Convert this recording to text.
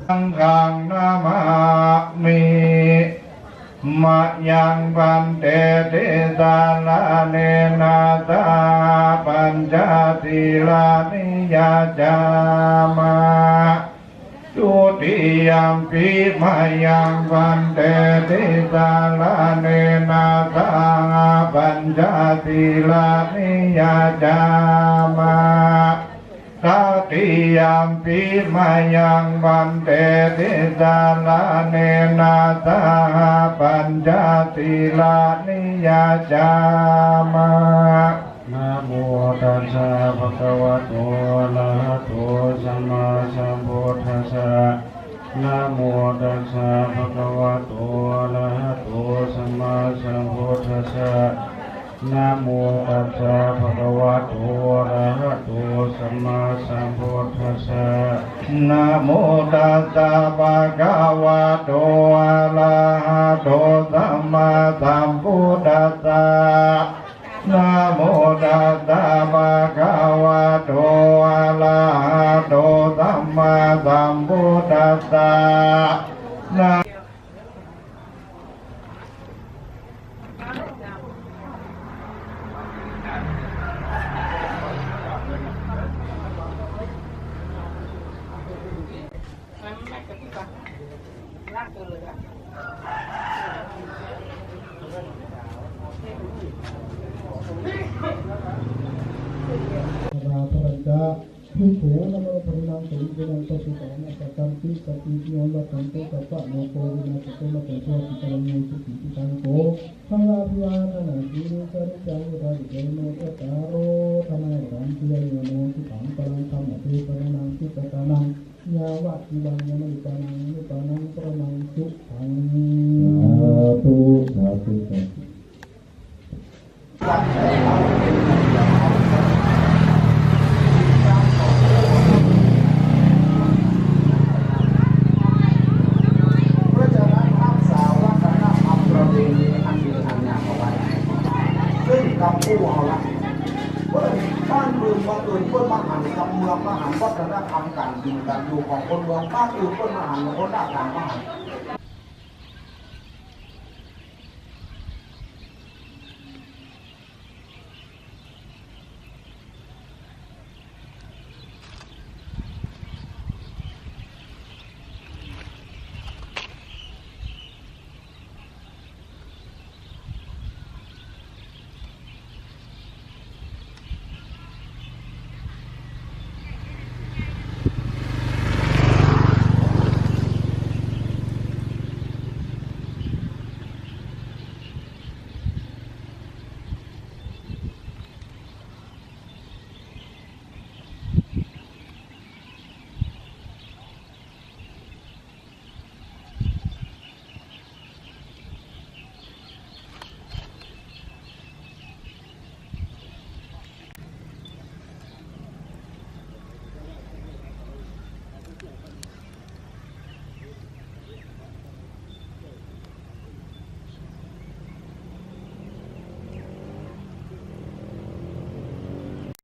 สังฆังนามามิมะยังปันเตติสาลาเนนาตาปัญจศีลานิยาจามะทุติยมปิมะยังปันเตติสาลาเนนาตาปัญจศีลานิยาจามะตติยมปิมายังบันเตติสาลาเนนาสาปัญจศีลานิยาจามะนะโมตัสสะภะคะวะโตอะระหะโตสัมมาสัมพุทธัสสะนะโมตัสสะภะคะวะโตอะระหะโตสัมมาสัมพุทธัสสะนะโมตัสสะภะคะวะโตอะระหะโตสัมมาสัมพุทธัสสะนะโมตัสสะภะคะวะโตอะระหะโตสัมมาสัมพุทธัสสะนะโมตัสสะภะคะวะโตอะระหะโตสัมมาสัมพุทธัสสะนะพิเศษนโมปรินังสุรินังตุสานะสัจจิสติโยละสันตุสัพพะโมโควินาศโตมะเตโชติตังโมสุขิติตังโกสังฆาภิวาทนาสีริสริจังอุราริเกโนเอตาโรธรรมะรันติโยโนสุขังปรังธรรมะเตปะนังสิตตานังยาวะทิบังยานิปานังนิปานังปรมังสุขังสาธุสาธุสาธุ ผู้เอาละเพื่อนบ้านเมืองมาเกินเพื่อนมาหันคำเมืองมาหันวัฒนธรรมการกินการอยู่ของคนเมืองบ้านอื่นเพื่อนมาหันคนหน้าต่างมาหัน